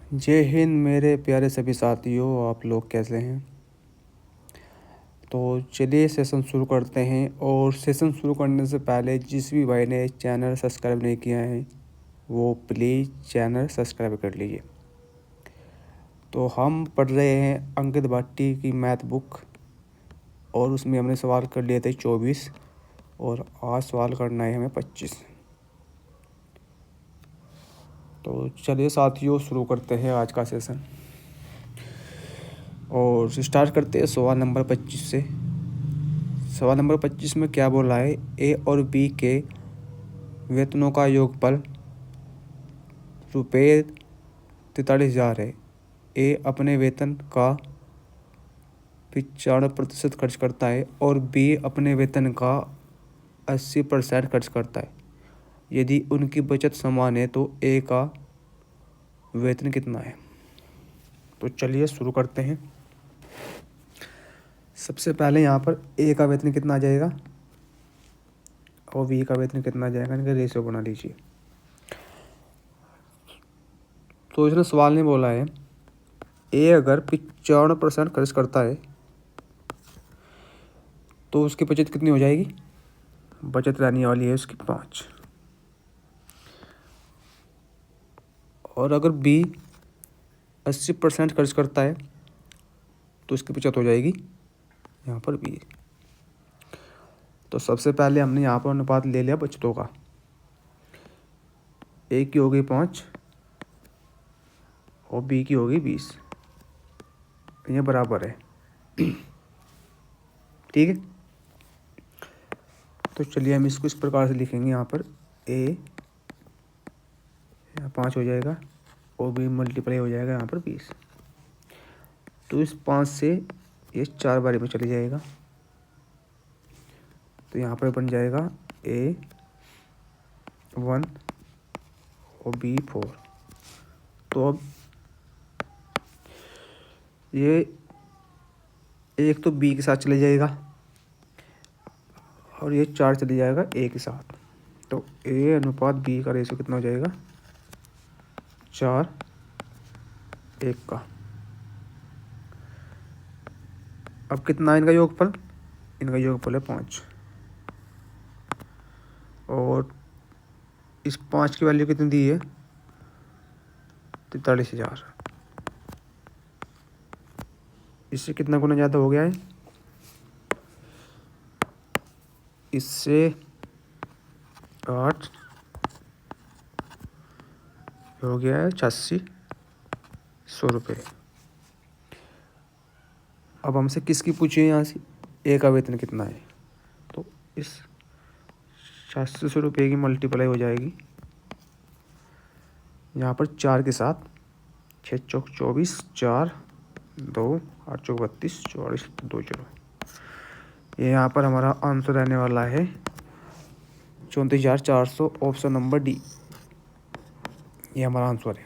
जय हिंद मेरे प्यारे सभी साथियों, आप लोग कैसे हैं। तो चलिए सेशन शुरू करते हैं। और सेशन शुरू करने से पहले जिस भी भाई ने चैनल सब्सक्राइब नहीं किया है वो प्लीज़ चैनल सब्सक्राइब कर लीजिए। तो हम पढ़ रहे हैं अंकित भाटी की मैथ बुक, और उसमें हमने सवाल कर लिए थे 24, और आज सवाल करना है हमें 25। तो चलिए साथियों शुरू करते हैं आज का सेशन, और स्टार्ट करते हैं सवाल नंबर 25 से। सवाल नंबर 25 में क्या बोला है, ए और बी के वेतनों का योगफल रुपये 43,000 है। ए अपने वेतन का 95% खर्च करता है और बी अपने वेतन का 80% खर्च करता है। यदि उनकी बचत समान है तो ए का वेतन कितना है। तो चलिए शुरू करते हैं। सबसे पहले यहाँ पर ए का वेतन कितना आ जाएगा और बी का वेतन कितना आ जाएगा, इनका रेशियो बना लीजिए। तो इसने सवाल में बोला है ए अगर 95% खर्च करता है तो उसकी बचत कितनी हो जाएगी। बचत रहने वाली है उसकी 5। और अगर बी 80% खर्च करता है तो उसकी बचत हो जाएगी यहाँ पर बी। तो सबसे पहले हमने यहाँ पर अनुपात ले लिया बचतों का। ए की हो गई 5 और बी की हो गई 20, ये बराबर है। ठीक है। तो चलिए हम इसको इस प्रकार से लिखेंगे। यहाँ पर ए 5 हो जाएगा और बी मल्टीप्लाई हो जाएगा यहाँ पर 20। तो इस 5 से ये 4 बारी में चले जाएगा, तो यहाँ पर बन जाएगा ए 1 और बी 4। तो अब ये एक तो बी के साथ चले जाएगा और ये 4 चले जाएगा ए के साथ। तो ए अनुपात बी का रेशियो कितना हो जाएगा, 4:1 का। अब कितना है इनका योगफल, इनका योगफल है 5। और इस 5 की वैल्यू कितनी दी है, 43,000। इससे कितना गुना ज़्यादा हो गया है, इससे 8 हो गया है 8600 रुपये। अब हमसे किसकी पूछिए यहाँ से, ए का वेतन कितना है। तो इस 8600 रुपये की मल्टीप्लाई हो जाएगी यहाँ पर 4 के साथ, 6 चौक 24, 4 2 8 चौक 32, 44 2 0। ये यहाँ पर हमारा आंसर रहने वाला है 34,400, ऑप्शन नंबर डी, ये हमारा आंसर है।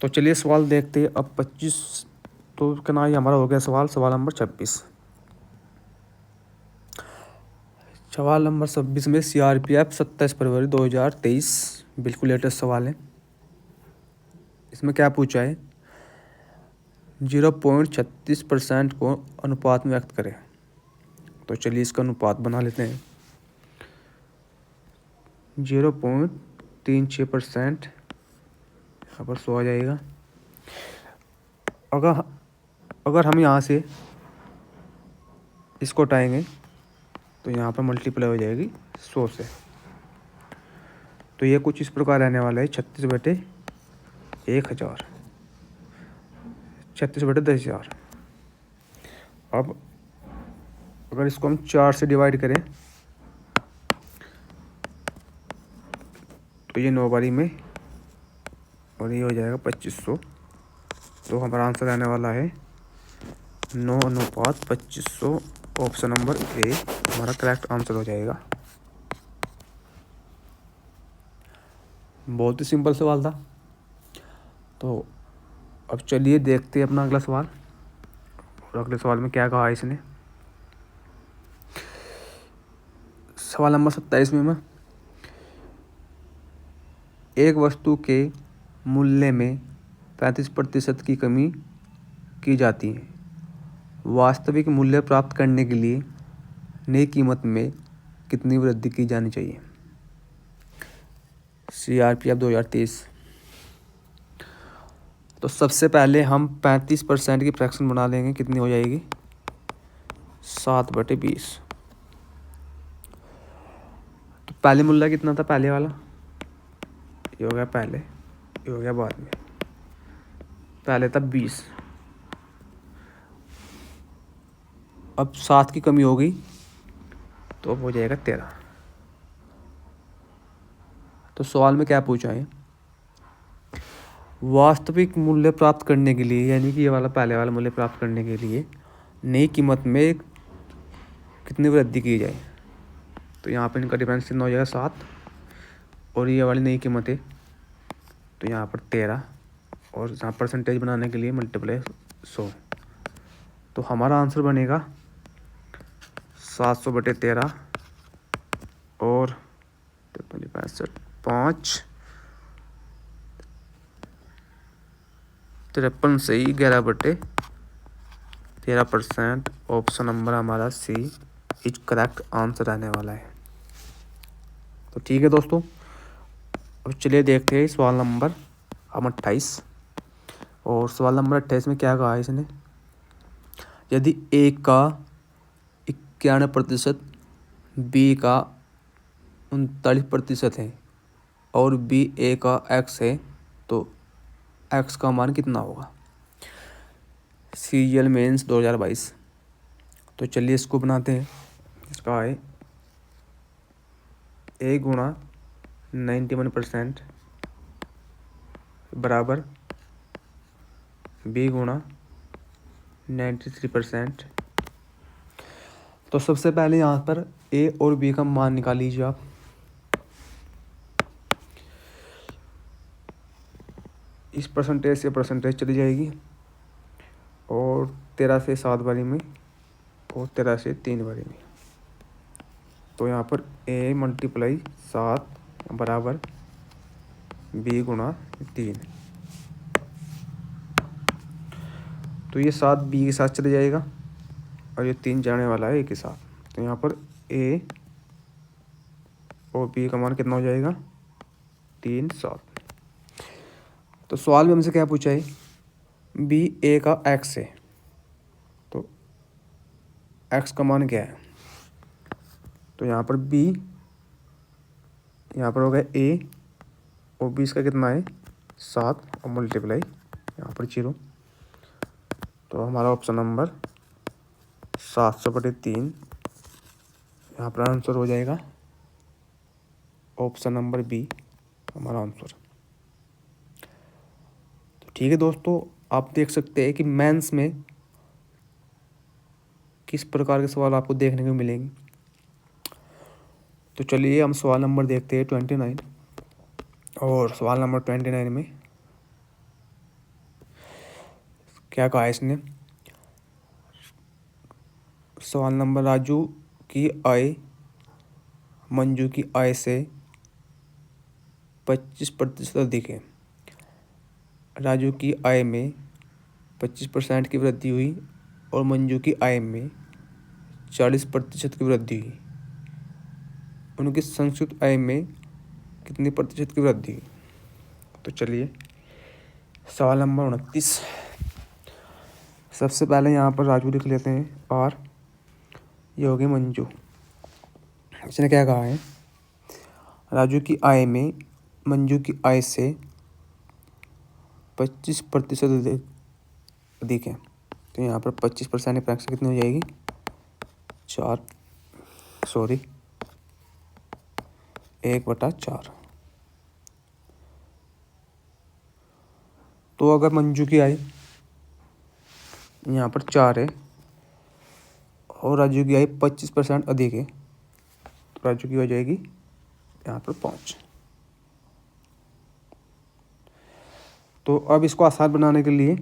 तो चलिए सवाल देखते हैं अब 25। तो कितना ये हमारा हो गया सवाल नंबर 26। सवाल नंबर 26 में CRPF 27 फरवरी 2023, बिल्कुल लेटेस्ट सवाल है। इसमें क्या पूछा है, 0.36% को अनुपात में व्यक्त करें। तो चलिए इसका अनुपात बना लेते हैं। 0.36% यहाँ पर 100 आ जाएगा। अगर हम यहाँ से इसको हटाएंगे तो यहाँ पर मल्टीप्लाई हो जाएगी 100 से। तो ये कुछ इस प्रकार रहने वाला है 36/1000, 36/10,000। अब अगर इसको हम 4 से डिवाइड करें तो ये 9 बारी में, और ये हो जाएगा 2500। तो हमारा आंसर आने वाला है 9:2500, ऑप्शन नंबर ए हमारा करेक्ट आंसर हो जाएगा। बहुत ही सिंपल सवाल था। तो अब चलिए देखते हैं अपना अगला सवाल। और अगले सवाल में क्या कहा है इसने। सवाल नंबर 27 में एक वस्तु के मूल्य में 35% की कमी की जाती है। वास्तविक मूल्य प्राप्त करने के लिए नई कीमत में कितनी वृद्धि की जानी चाहिए? CRPF 2023। तो सबसे पहले हम 35% की फ्रैक्शन बना लेंगे। कितनी हो जाएगी? 7/20। तो पहले मूल्य कितना था? पहले वाला ये हो गया पहले, ये हो गया बाद में। पहले था 20, अब 7 की कमी हो गई तो अब हो जाएगा 13। तो सवाल में क्या पूछा है? वास्तविक मूल्य प्राप्त करने के लिए, यानी कि ये वाला पहले वाला मूल्य प्राप्त करने के लिए नई कीमत में कितनी वृद्धि की जाए। तो यहाँ पर इनका डिफरेंस कितना हो जाएगा? 7, और ये वाली नई कीमत है तो यहाँ पर 13, और यहाँ परसेंटेज बनाने के लिए मल्टीप्लाई 100। तो हमारा आंसर बनेगा 700/13 और 65, 5, 53 से ही 11/13%। ऑप्शन नंबर हमारा सी इज करेक्ट आंसर रहने वाला है। तो ठीक है दोस्तों, अब चलिए देखते हैं सवाल नंबर 28। और सवाल नंबर 28 में क्या कहा है इसने? यदि ए का 91%, बी का 39% है और बी ए का x है तो x का मान कितना होगा? CGL mains 2022। तो चलिए इसको बनाते हैं। इसका है a गुणा 91% बराबर b गुणा 93%। तो सबसे पहले यहाँ पर a और b का मान निकाल लीजिए आप। इस परसेंटेज से परसेंटेज चली जाएगी, और 13 से 7 बारी में और 13 से 3 बारी में। तो यहाँ पर a × 7 बराबर b गुणा 3। तो ये 7 b के साथ चले जाएगा और ये 3 जाने वाला है a के साथ। तो यहाँ पर a और b का मान कितना हो जाएगा? 3, 7। तो सवाल में हमसे क्या पूछा है? b a का x है तो x का मान क्या है? तो यहाँ पर b, यहाँ पर हो गया a और b इसका कितना है? 7 और मल्टीप्लाई यहाँ पर 0। तो हमारा ऑप्शन नंबर 700/3 यहाँ पर आंसर हो जाएगा। ऑप्शन नंबर बी हमारा आंसर। तो ठीक है दोस्तों, आप देख सकते हैं कि मेंस में किस प्रकार के सवाल आपको देखने को मिलेंगे। तो चलिए हम सवाल नंबर देखते हैं 29। और सवाल नंबर 29 में क्या कहा है इसने? सवाल नंबर, राजू की आय मंजू की आय से 25% अधिक है। राजू की आय में 25% की वृद्धि हुई और मंजू की आय में 40% की वृद्धि हुई। उनकी संयुक्त आय में कितनी प्रतिशत की वृद्धि हुई? तो चलिए सवाल नंबर 29। सबसे पहले यहाँ पर राजू लिख लेते हैं और ये होगी मंजू। इसने क्या कहा है? राजू की आय में मंजू की आय से 25% अधिक है। तो यहाँ पर 25% की फ्रैक्शन कितनी हो जाएगी? 1/4। तो अगर मंजू की आय यहाँ पर 4 है और राजू की आय 25% अधिक है तो राजू की हो जाएगी यहाँ पर 5। तो अब इसको आसान बनाने के लिए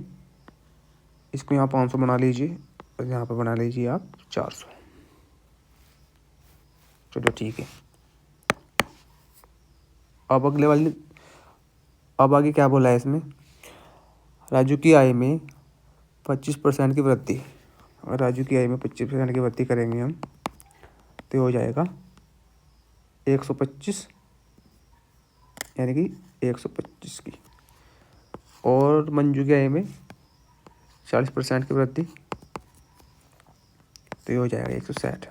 इसको यहाँ 500 बना लीजिए और यहाँ पर बना लीजिए आप 400। चलो ठीक है। अब अगले वाली अब आगे क्या बोला है इसमें, राजू की आय में 25% की वृद्धि। अगर राजू की आय में 25% की वृद्धि करेंगे हम तो हो जाएगा 125, यानी कि 125 की। और मंजू की आय में 40% की वृद्धि तो ये हो जाएगा 160।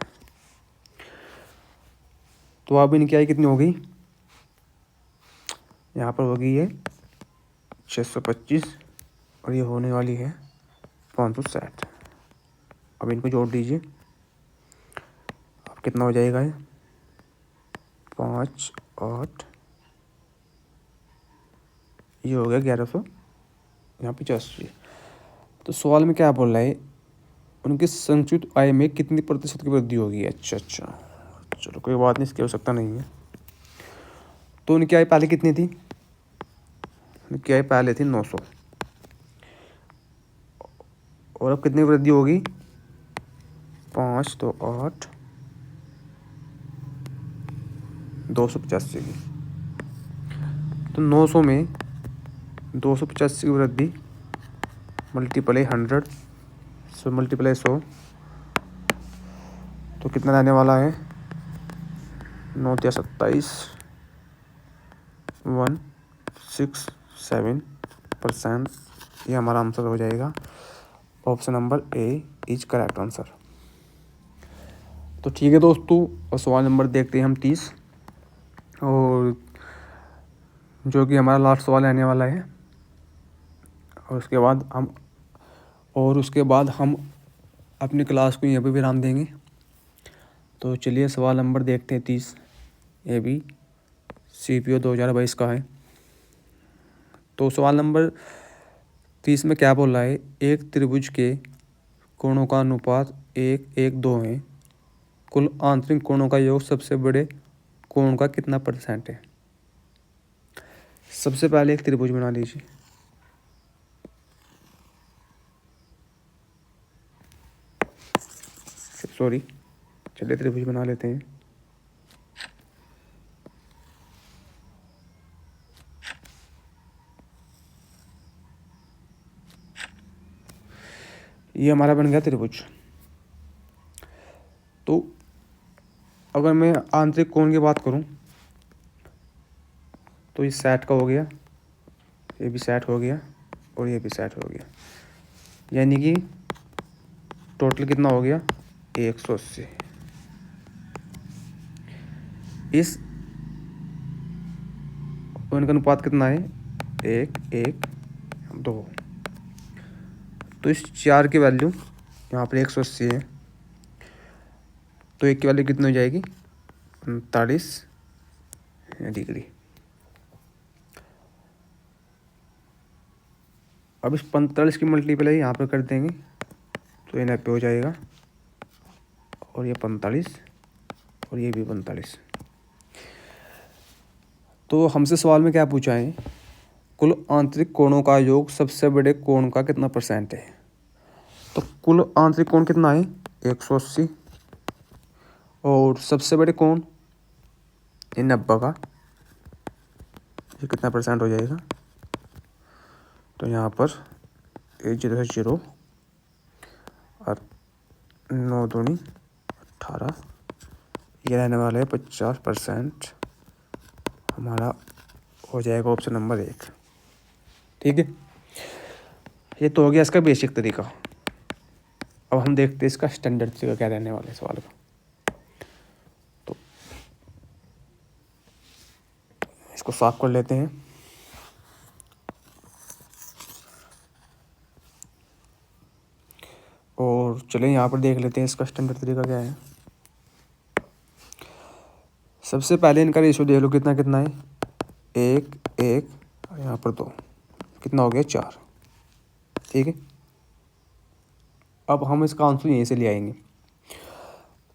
तो अब इनकी आय कितनी होगी, यहाँ पर होगी ये 625 और ये होने वाली है 560। अब इनको जोड़ दीजिए, अब कितना हो जाएगा ये 5 8, ये हो गया 1100 यहाँ 85। तो सवाल में क्या बोल रहा है, उनकी संचित आय में कितनी प्रतिशत की वृद्धि होगी। अच्छा, चलो कोई बात नहीं, इसकी आवश्यकता नहीं है। तो उनकी आय पहले कितनी थी, उनकी आय पहले थी 900 और अब कितनी वृद्धि होगी 5 तो 8 285 की। तो 900 में 285 की वृद्धि मल्टीप्लाई 100 मल्टीप्लाई 100 तो कितना रहने वाला है 9 या 27 167%। ये हमारा आंसर हो जाएगा। Option number A is correct answer. तो ठीक है दोस्तों, और सवाल नंबर देखते हैं हम 30, और जो कि हमारा लास्ट सवाल आने वाला है। और उसके बाद हम अपनी क्लास को यहाँ पे विराम देंगे। तो चलिए सवाल नंबर देखते हैं 30। ये भी CPO 2022 का है। तो सवाल नंबर 30 में क्या बोल रहा है, एक त्रिभुज के कोणों का अनुपात 1:2 है, कुल आंतरिक कोणों का योग सबसे बड़े कोण का कितना % है। सबसे पहले एक त्रिभुज बना लीजिए। सॉरी, चलिए त्रिभुज बना लेते हैं। ये हमारा बन गया त्रिभुज। तो अगर मैं आंतरिक कोण की बात करूं तो ये 60 का हो गया, ये भी 60 हो गया और ये भी 60 हो गया, यानी कि टोटल कितना हो गया 180। इस उनका अनुपात कितना है 1:2। तो इस 4 की वैल्यू यहाँ पर 180 है, तो 1 की वैल्यू कितनी हो जाएगी 39 डिग्री। अब इस 45 की मल्टीप्लाई यहाँ पर कर देंगे तो ये 90 हो जाएगा, और ये 45 और ये भी 45। तो हमसे सवाल में क्या पूछा है, कुल आंतरिक कोणों का योग सबसे बड़े कोण का कितना % है। तो कुल आंतरिक कोण कितना है 180 और सबसे बड़े कोण ये 90 का, ये कितना % हो जाएगा। तो यहाँ पर 0 से 0 और 9 दूनी 18, ये रहने वाला है 50%। हमारा हो जाएगा ऑप्शन नंबर 1। ठीक है, ये तो हो गया इसका बेसिक तरीका। अब हम देखते हैं इसका स्टैंडर्ड तरीका क्या रहने वाला है सवाल का। तो इसको साफ कर लेते हैं। और चलिए यहाँ पर देख लेते हैं इसका स्टैंडर्ड तरीका क्या है। सबसे पहले इनका रेशियो देख लो कितना कितना है 1 1 और यहाँ पर 2, कितना हो गया 4। ठीक है, अब हम इसका आंसर यहीं से ले आएंगे।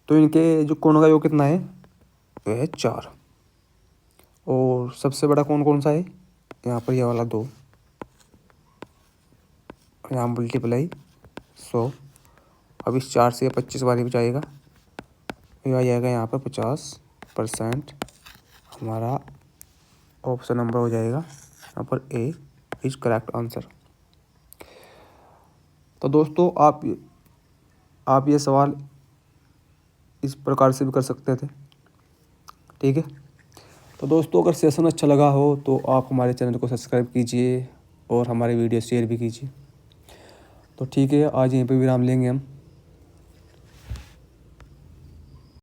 तो इनके जो कोणों का योग कितना है वह है 4, और सबसे बड़ा कोण कौन सा है यहाँ पर ये वाला 2, यहाँ मल्टीप्लाई 100। अब इस 4 से 25 वाले भी जाएगा, ये आ जाएगा यहाँ पर 50%। हमारा ऑप्शन नंबर हो जाएगा यहाँ पर ए इज करेक्ट आंसर। तो दोस्तों आप ये सवाल इस प्रकार से भी कर सकते थे, ठीक है। तो दोस्तों अगर सेशन अच्छा लगा हो तो आप हमारे चैनल को सब्सक्राइब कीजिए और हमारे वीडियो शेयर भी कीजिए। तो ठीक है, आज यहीं पे विराम लेंगे हम।